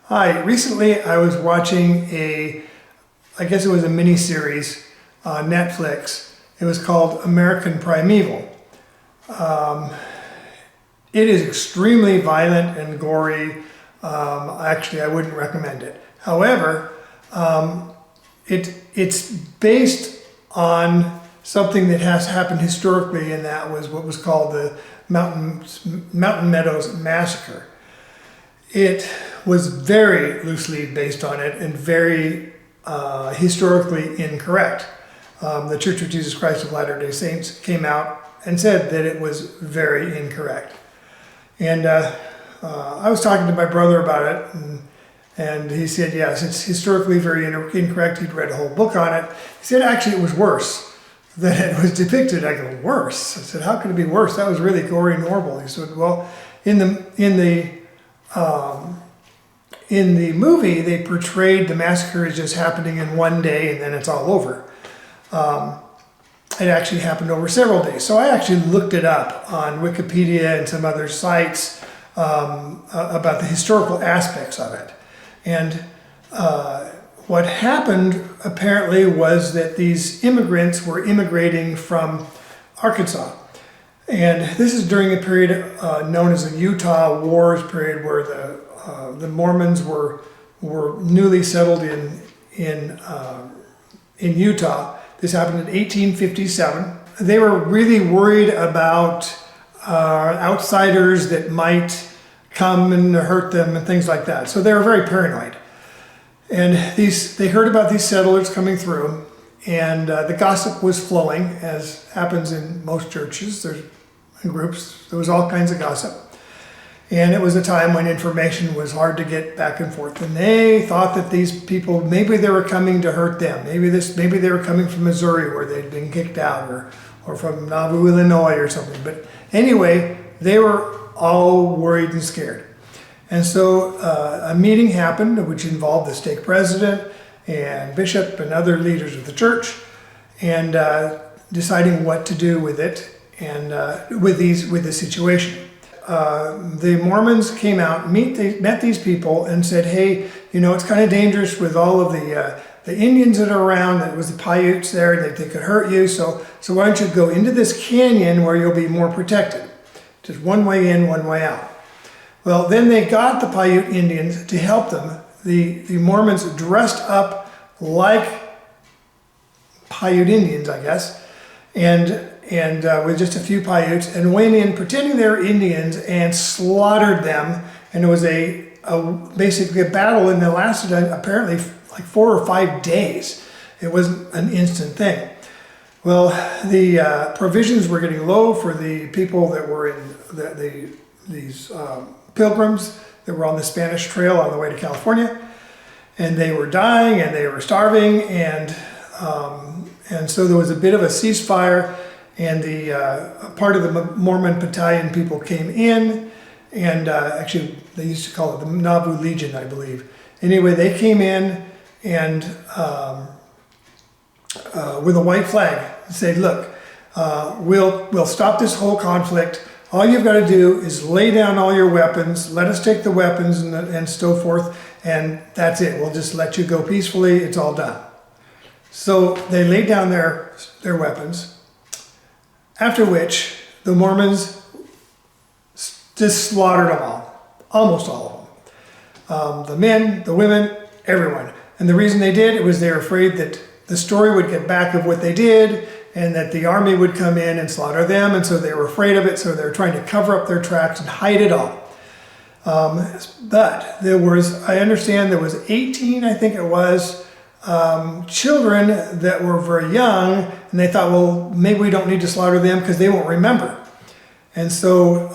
Hi, recently I was watching I guess it was a mini-series on Netflix. It was called American Primeval. It is extremely violent and gory. Actually, I wouldn't recommend it. However, it's based on something that has happened historically, and that was what was called the Mountain Meadows Massacre. It was very loosely based on it and very historically incorrect. The Church of Jesus Christ of Latter-day Saints came out and said that it was very incorrect. And I was talking to my brother about it, and he said, yes, it's historically very incorrect. He'd read a whole book on it. He said, actually, it was worse than it was depicted. I go, worse? I said, how could it be worse? That was really gory and horrible. He said, well, in the movie, they portrayed the massacre as just happening in one day and then it's all over. It actually happened over several days. So I actually looked it up on Wikipedia and some other sites about the historical aspects of it. And what happened apparently was that these immigrants were immigrating from Arkansas. And this is during a period known as the Utah Wars period, where the Mormons were newly settled in Utah. This happened in 1857. They were really worried about outsiders that might come and hurt them and things like that. So they were very paranoid. And they heard about these settlers coming through, and the gossip was flowing, as happens in most churches. There's groups. There was all kinds of gossip. And it was a time when information was hard to get back and forth. And they thought that these people, maybe they were coming to hurt them. Maybe they were coming from Missouri, where they'd been kicked out, or from Nauvoo, Illinois or something. But anyway, they were all worried and scared. And so a meeting happened, which involved the stake president and bishop and other leaders of the church, and deciding what to do with it and with the situation. The Mormons came out, met these people, and said, "Hey, it's kind of dangerous with all of the Indians that are around. That was the Paiutes there, and they could hurt you. So why don't you go into this canyon where you'll be more protected? Just one way in, one way out." Well, then they got the Paiute Indians to help them. The Mormons dressed up like Paiute Indians, I guess, and with just a few Paiutes, and went in pretending they were Indians and slaughtered them. And it was basically a battle, and it lasted apparently like 4 or 5 days. It wasn't an instant thing. Well, the provisions were getting low for the people that were in these pilgrims that were on the Spanish Trail on the way to California, and they were dying and they were starving, and so there was a bit of a ceasefire. And the part of the Mormon battalion people came in, and actually they used to call it the Nauvoo Legion, I believe. Anyway, they came in and with a white flag and said, "Look, we'll stop this whole conflict. All you've got to do is lay down all your weapons. Let us take the weapons and so forth, and that's it. We'll just let you go peacefully. It's all done." So they laid down their weapons. After which, the Mormons just slaughtered them all, almost all of them. The men, the women, everyone. And the reason they did, it was they were afraid that the story would get back of what they did, and that the army would come in and slaughter them, and so they were afraid of it, so they were trying to cover up their tracks and hide it all. But I understand there was 18, I think it was, children that were very young, and they thought, well, maybe we don't need to slaughter them because they won't remember. And so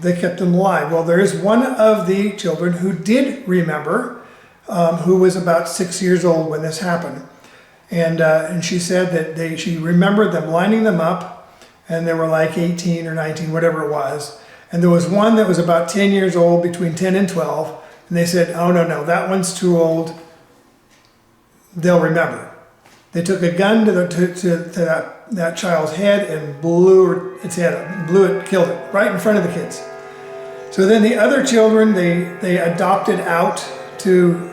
they kept them alive. Well, there is one of the children who did remember, who was about 6 years old when this happened. And she said that she remembered them lining them up, and they were like 18 or 19, whatever it was. And there was one that was about 10 years old, between 10 and 12, and they said, "Oh, no, that one's too old. They'll remember." They took a gun to that child's head and blew its head up, killed it, right in front of the kids. So then the other children, they adopted out to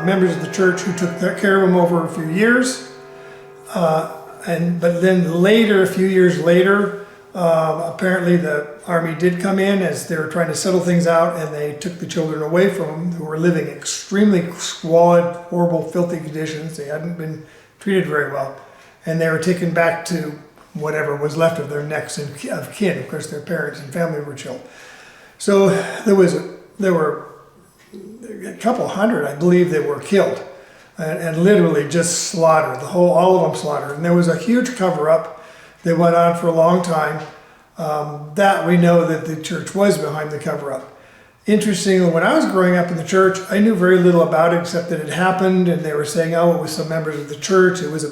members of the church who took care of him over a few years. But then later, a few years later, apparently the army did come in as they were trying to settle things out, and they took the children away from them, who were living extremely squalid, horrible, filthy conditions. They hadn't been treated very well. And they were taken back to whatever was left of their next of kin. Of course, their parents and family were killed. So there were a couple hundred, I believe, that were killed. And literally just slaughtered, all of them slaughtered. And there was a huge cover-up that went on for a long time. That we know that the church was behind the cover-up. Interestingly, when I was growing up in the church, I knew very little about it except that it happened, and they were saying, oh, it was some members of the church. It was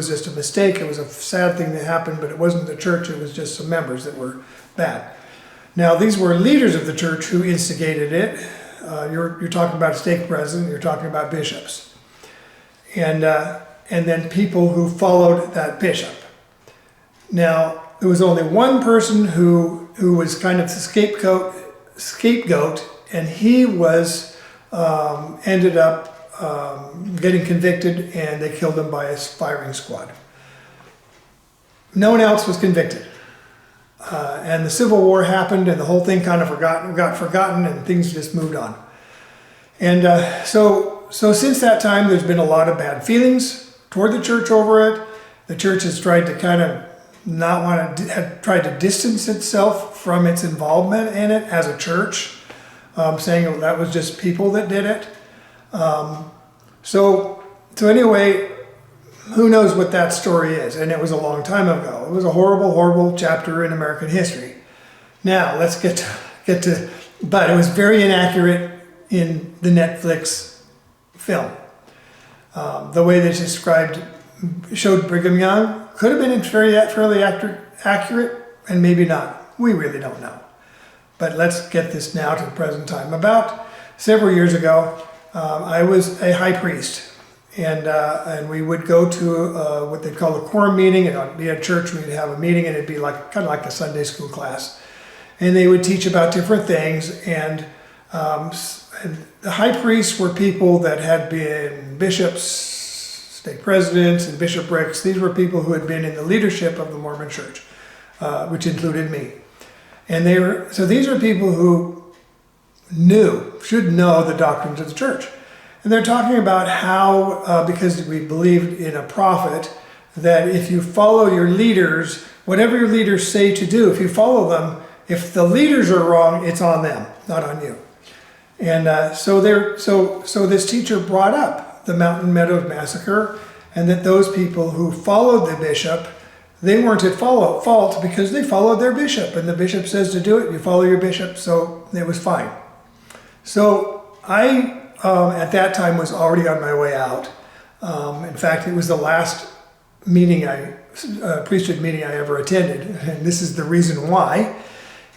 just a mistake. It was a sad thing that happened, but it wasn't the church. It was just some members that were bad. Now, these were leaders of the church who instigated it. You're talking about a stake president. You're talking about bishops. And then people who followed that bishop. Now, there was only one person who was kind of the scapegoat, and he was ended up getting convicted, and they killed him by a firing squad. No one else was convicted. And the Civil War happened, and the whole thing kind of got forgotten, and things just moved on. And so since that time, there's been a lot of bad feelings toward the church over it. The church has tried to kind of had tried to distance itself from its involvement in it as a church, saying that was just people that did it. So anyway, who knows what that story is? And it was a long time ago. It was a horrible, horrible chapter in American history. Now let's get to. But it was very inaccurate in the Netflix film. The way they showed Brigham Young could have been fairly accurate, and maybe not. We really don't know. But let's get this now to the present time. About several years ago, I was a high priest, and we would go to what they call a quorum meeting. It would be at church. We'd have a meeting, and it'd be kind of like a Sunday school class, and they would teach about different things. And the high priests were people that had been bishops, stake presidents, and bishoprics. These were people who had been in the leadership of the Mormon church, which included me. And these are people who should know the doctrines of the church. And they're talking about how, because we believed in a prophet, that if you follow your leaders, whatever your leaders say to do, if you follow them, if the leaders are wrong, it's on them, not on you. And so this teacher brought up the Meadows massacre, and that those people who followed the bishop, they weren't at fault because they followed their bishop, and the bishop says to do it, you follow your bishop, so it was fine. So I, at that time, was already on my way out. In fact, it was the last priesthood meeting I ever attended, and this is the reason why.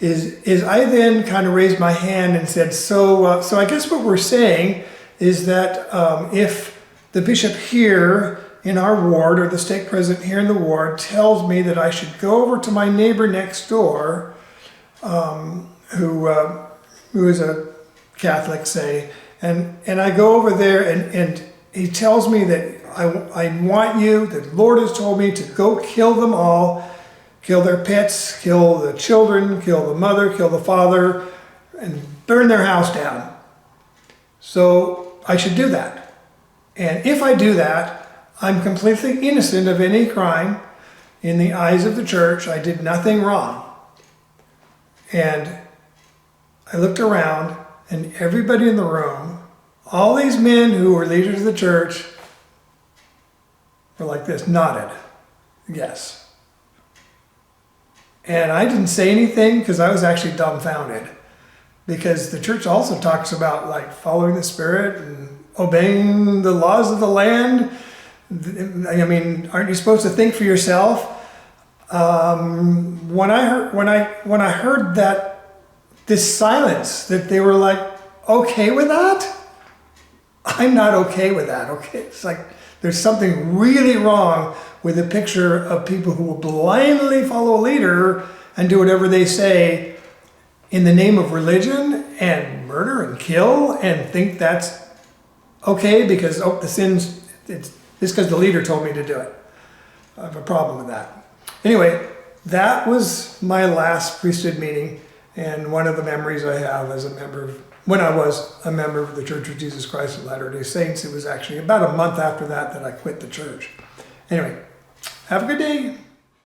Is I then kind of raised my hand and said, so I guess what we're saying is that if the bishop here in our ward, or the stake president here in the ward, tells me that I should go over to my neighbor next door, who is a Catholic, say, and I go over there and he tells me that I want you, the Lord has told me to go kill them all, kill their pets, kill the children, kill the mother, kill the father, and burn their house down. So I should do that. And if I do that, I'm completely innocent of any crime in the eyes of the church. I did nothing wrong. And I looked around, and everybody in the room, all these men who were leaders of the church, were like this, nodded, yes. And I didn't say anything because I was actually dumbfounded. Because the church also talks about following the Spirit and obeying the laws of the land. I mean, aren't you supposed to think for yourself? When I heard that this silence, that they were okay with that, I'm not okay with that. Okay, it's there's something really wrong with a picture of people who will blindly follow a leader and do whatever they say in the name of religion and murder and kill and think that's okay because, oh, the sins, it's because the leader told me to do it. I have a problem with that. Anyway, that was my last priesthood meeting, and one of the memories I have as a member of, when I was a member of the Church of Jesus Christ of Latter-day Saints. It was actually about a month after that I quit the church. Anyway, have a good day.